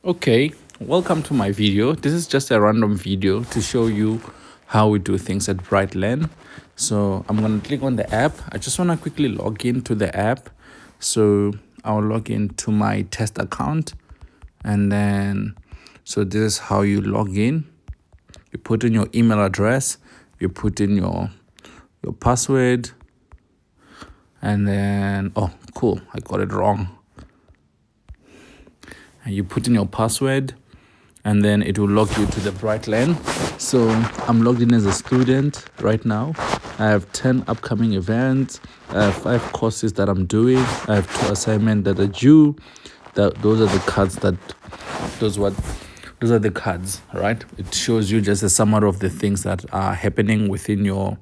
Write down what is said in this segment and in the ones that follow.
Okay, welcome to my video. This is just a random video to show you how we do things at BrightLearn. So I'm going to click on the app. I just want to quickly log into the app. So I'll log into my test account, and then so this is how you log in. You put in your email address, you put in your password, and then oh cool, I got it wrong. And you put in your password, and then it will log you to the BrightLearn. So I'm logged in as a student right now. I have 10 upcoming events. I have 5 courses that I'm doing. I have 2 assignments that are due. Those are the cards those are the cards, right? It shows you just a summary of the things that are happening within your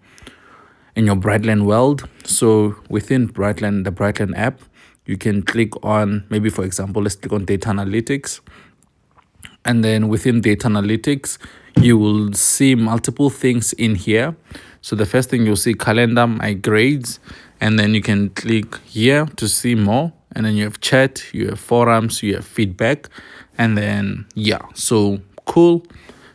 BrightLearn world. So within BrightLearn, the BrightLearn app, you can click on, maybe for example, let's click on data analytics. And then within data analytics, you will see multiple things in here. So the first thing you'll see calendar, my grades, and then you can click here to see more. And then you have chat, you have forums, you have feedback, and then yeah, so cool.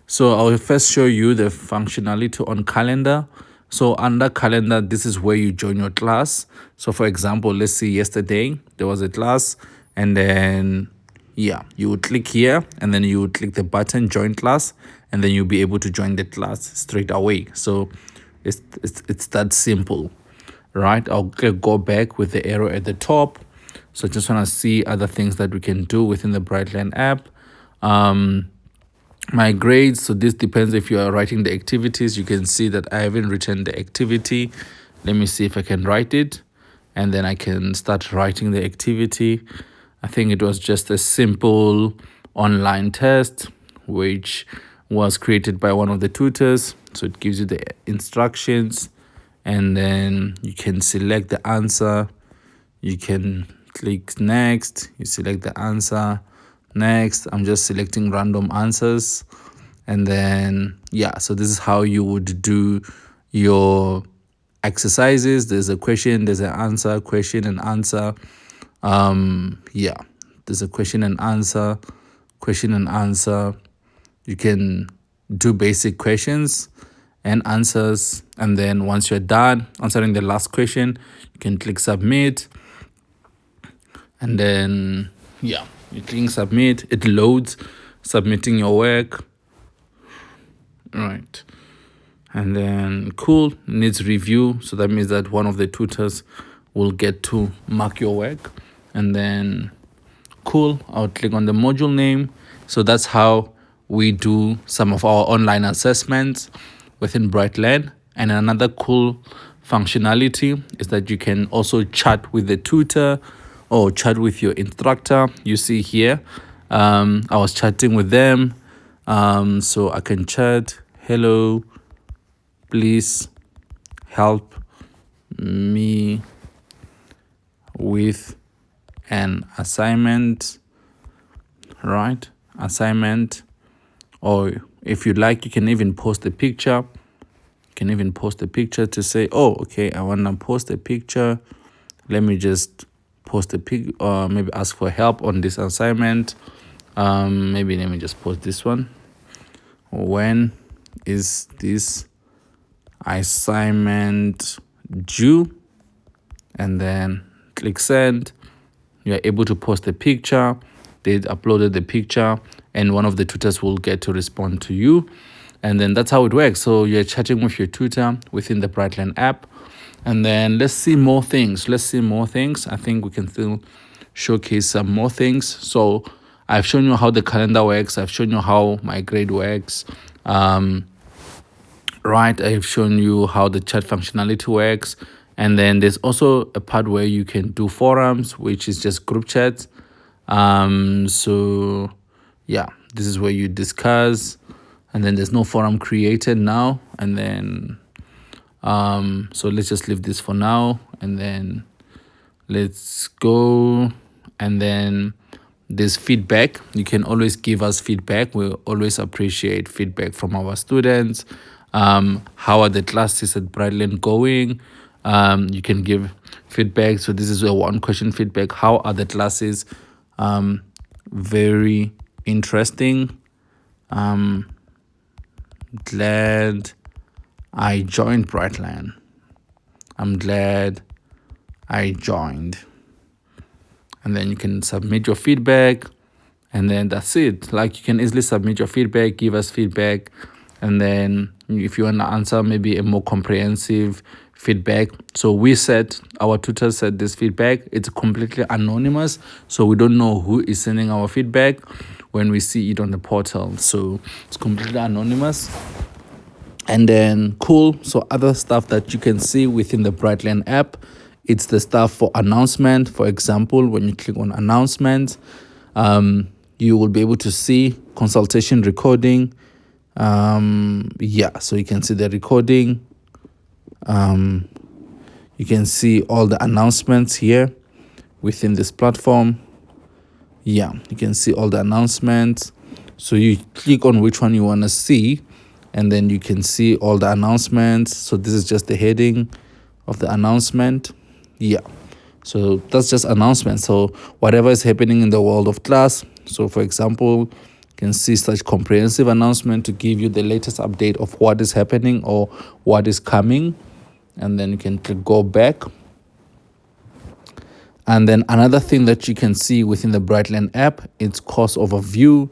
So I'll first show you the functionality on calendar. So under calendar, this is where you join your class. So for example, let's see yesterday there was a class, and then yeah, you would click here, and then you would click the button join class, and then you'll be able to join the class straight away. So it's that simple, right? I'll go back with the arrow at the top. So just want to see other things that we can do within the BrightLearn app. My grades, so this depends if you are writing the activities. You can see that I haven't written the activity. Let me see if I can write it, and then I can start writing the activity. I think it was just a simple online test which was created by one of the tutors. So it gives you the instructions, and then you can select the answer. You can click next, you select the answer. Next, I'm just selecting random answers, and then yeah, so this is how you would do your exercises. There's a question, there's an answer, question and answer. Yeah, there's a question and answer. You can do basic questions and answers, and then once you're done answering the last question, you can click submit, and then yeah, you click submit, it loads, submitting your work, right? And then cool, needs review, so that means that one of the tutors will get to mark your work. And then cool, I'll click on the module name. So that's how we do some of our online assessments within BrightLearn. And another cool functionality is that you can also chat with the tutor or chat with your instructor. You see here, I was chatting with them, so I can chat, hello, please help me with an assignment, right? Assignment. Or if you like, you can even post a picture. To say, oh, okay, I want to post a picture. Let me just post a pic, or maybe ask for help on this assignment. Maybe let me just post this one. When is this assignment due? And then click send. You're able to post a picture. They uploaded the picture, and one of the tutors will get to respond to you. And then that's how it works. So you're chatting with your tutor within the BrightLearn app. And then let's see more things. I think we can still showcase some more things. So I've shown you how the calendar works. I've shown you how my grade works. Right, I've shown you how the chat functionality works. And then there's also a part where you can do forums, which is just group chats. So yeah, this is where you discuss, and then there's no forum created now. And then so let's just leave this for now, and then let's go. And then there's feedback. You can always give us feedback. We always appreciate feedback from our students. How are the classes at BrightLearn going? You can give feedback. So this is a 1 question feedback. How are the classes? Very interesting. Glad I joined BrightLearn. I'm glad I joined. And then you can submit your feedback, and then that's it. Like, you can easily submit your feedback, give us feedback, and then if you want to answer maybe a more comprehensive feedback. So our tutor said this feedback, it's completely anonymous, so we don't know who is sending our feedback when we see it on the portal. So it's completely anonymous. And then cool, so other stuff that you can see within the BrightLearn app, it's the stuff for announcement. For example, when you click on announcement, you will be able to see consultation recording. So you can see the recording. You can see all the announcements here within this platform. You can see all the announcements. So you click on which one you want to see, and then you can see all the announcements. So this is just the heading of the announcement. So that's just announcement. So whatever is happening in the world of class. So for example, you can see such comprehensive announcement to give you the latest update of what is happening or what is coming. And then you can click go back. And then another thing that you can see within the BrightLearn app, it's course overview.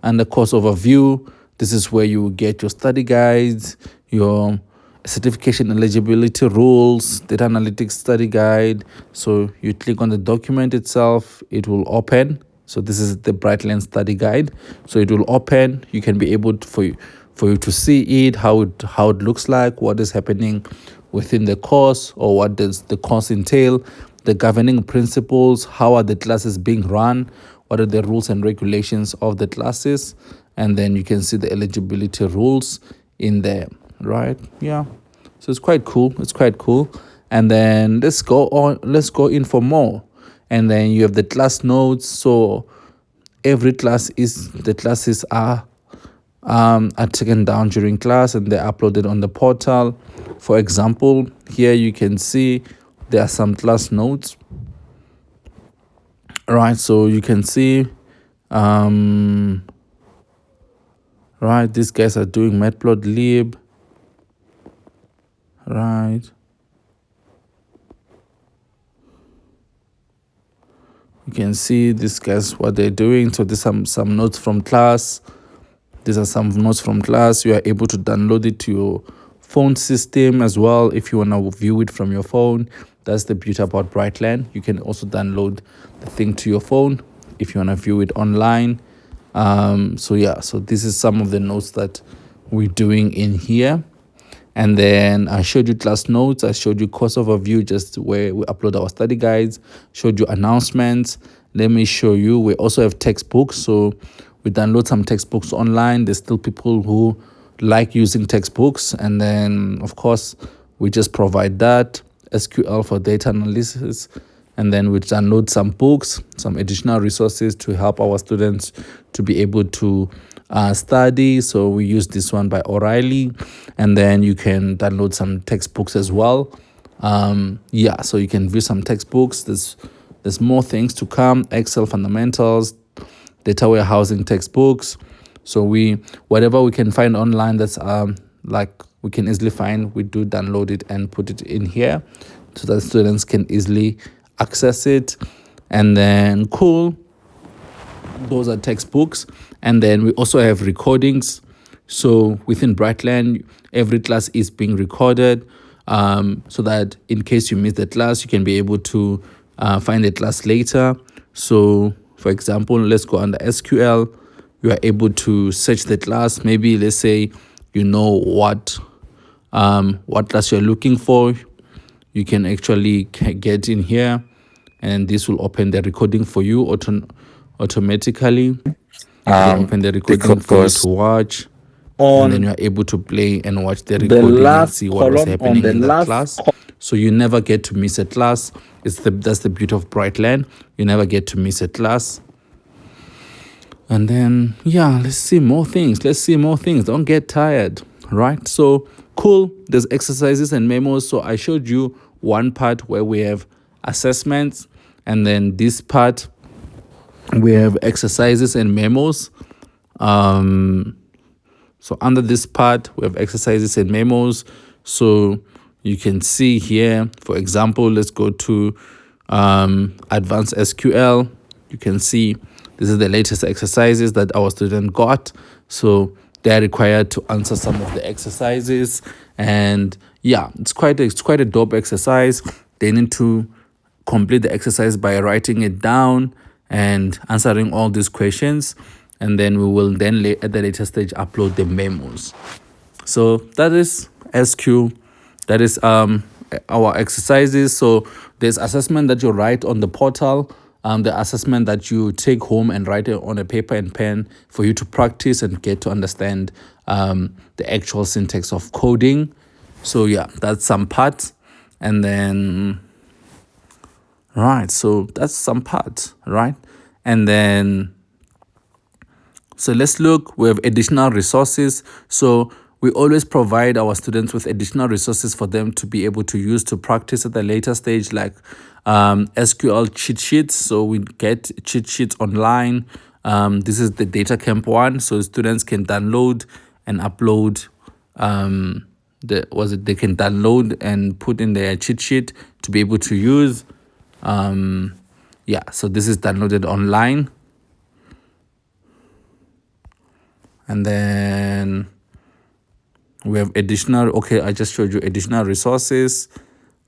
And the course overview, this is where you get your study guides, your certification eligibility rules, data analytics study guide. So you click on the document itself, it will open. So this is the BrightLearn study guide. So it will open. You can be able to, for you to see it, how it looks like, what is happening within the course, or what does the course entail, the governing principles, how are the classes being run, what are the rules and regulations of the classes, and then you can see the eligibility rules in there, right? So it's quite cool. And then let's go in for more. And then you have the class notes. So every the classes are taken down during class, and they're uploaded on the portal. For example, here you can see there are some class notes, right? So you can see right, these guys are doing matplotlib, right? You can see these guys, what they're doing. So there's some notes from class. These are some notes from class. You are able to download it to your phone system as well if you want to view it from your phone. That's the beauty about BrightLearn. You can also download the thing to your phone if you want to view it online. So this is some of the notes that we're doing in here. And then I showed you class notes, I showed you course overview, just where we upload our study guides, showed you announcements. Let me show you, we also have textbooks. So we download some textbooks online. There's still people who like using textbooks, and then of course we just provide that. SQL for data analysis, and then we download some books, some additional resources to help our students to be able to study. So we use this one by O'Reilly, and then you can download some textbooks as well. So you can view some textbooks. There's more things to come. Excel fundamentals, data warehousing textbooks. So whatever we can find online that's we can easily find, we do download it and put it in here so that students can easily access it. And then cool, those are textbooks. And then we also have recordings. So within BrightLearn, every class is being recorded, so that in case you miss the class, you can be able to find the class later. So for example, let's go under SQL. You are able to search the class. Maybe let's say you know what class you're looking for. You can actually get in here, and this will open the recording for you automatically. You can open the recording for you to watch, and then you are able to play and watch the recording and see what was happening in that class. So you never get to miss a class. That's the beauty of BrightLearn. You never get to miss a class. And then let's see more things. Don't get tired, right? So cool, there's exercises and memos. So I showed you one part where we have assessments, and then this part We have exercises and memos. So under this part, we have exercises and memos. So you can see here, for example, let's go to advanced SQL. You can see this is the latest exercises that our student got. So they're required to answer some of the exercises. And yeah, it's quite a dope exercise. They need to complete the exercise by writing it down and answering all these questions, and then we will then at the later stage upload the memos. So that is SQ, that is our exercises. So there's assessment that you write on the portal, the assessment that you take home and write it on a paper and pen for you to practice and get to understand the actual syntax of coding. So yeah, that's some parts. And then right, so that's some parts, right? And then so let's look, we have additional resources. So we always provide our students with additional resources for them to be able to use to practice at the later stage, like SQL cheat sheets. So we get cheat sheets online. This is the data camp one, so students can download and upload they can download and put in their cheat sheet to be able to use. Yeah, so this is downloaded online. And then we have additional, okay, I just showed you additional resources.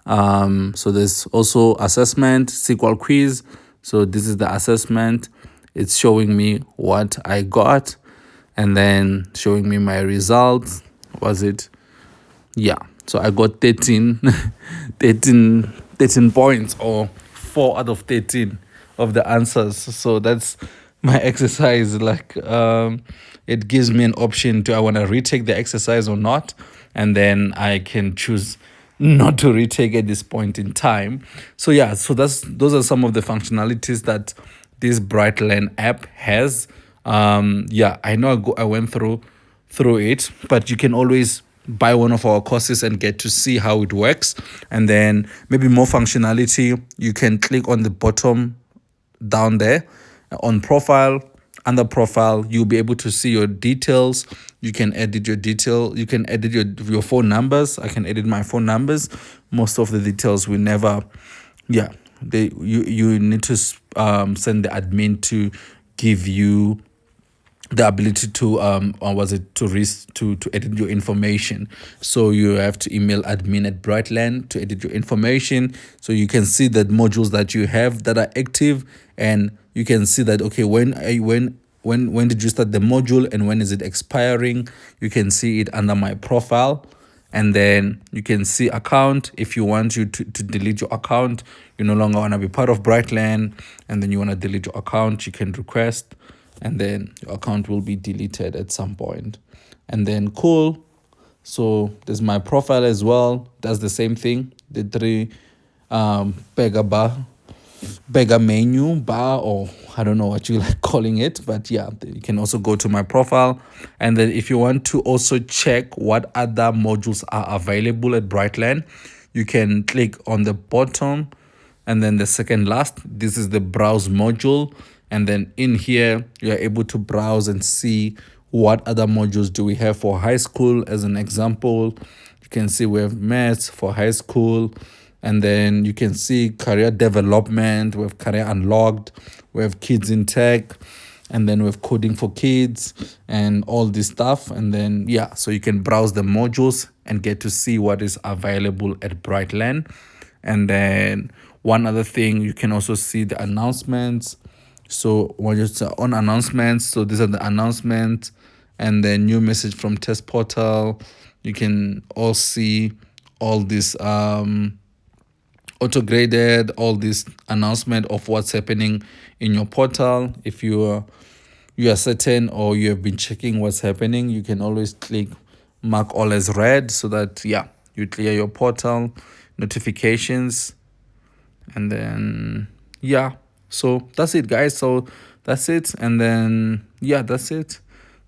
So there's also assessment, SQL quiz. So this is the assessment. It's showing me what I got and then showing me my results. Was it? Yeah, so I got 13 points, or 4 out of 13 of the answers. So that's my exercise. Like it gives me an option to, I want to retake the exercise or not, and then I can choose not to retake at this point in time. So yeah, so those are some of the functionalities that this BrightLearn app has. Yeah, I know I went through it, but you can always buy one of our courses and get to see how it works. And then maybe more functionality, you can click on the bottom down there on profile. Under profile, you'll be able to see your details. You can edit your detail. You can edit your phone numbers. I can edit my phone numbers. Most of the details we never, yeah, you need to send the admin to give you the ability to to edit your information. So you have to email admin at BrightLearn to edit your information, so you can see the modules that you have that are active, and you can see that, okay, when did you start the module and when is it expiring. You can see it under my profile. And then you can see account. If you want to delete your account, you no longer want to be part of BrightLearn, and then you want to delete your account, you can request, and then your account will be deleted at some point. And then cool. So there's my profile as well. Does the same thing. The 3 beggar menu bar, or I don't know what you like calling it, but yeah, you can also go to my profile. And then if you want to also check what other modules are available at BrightLearn, you can click on the bottom and then the second last. This is the browse module, and then in here you are able to browse and see what other modules do we have for high school. As an example, you can see we have maths for high school. And then you can see career development, we have career unlocked, we have kids in tech, and then we have coding for kids and all this stuff. And then, yeah, so you can browse the modules and get to see what is available at BrightLearn. And then one other thing, you can also see the announcements. So when you're on announcements, so these are the announcements, and then new message from test portal. You can all see all this auto-graded, all this announcement of what's happening in your portal. If you are certain, or you have been checking what's happening, you can always click mark all as read, so that, yeah, you clear your portal notifications. And then, yeah, so that's it, guys. So that's it. And then, yeah, that's it.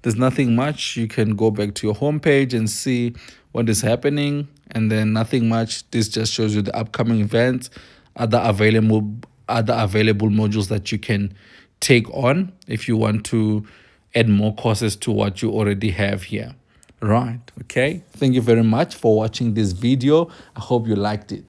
There's nothing much. You can go back to your homepage and see what is happening, and then nothing much. This just shows you the upcoming events, other available modules that you can take on if you want to add more courses to what you already have here. Right. Okay. Thank you very much for watching this video. I hope you liked it.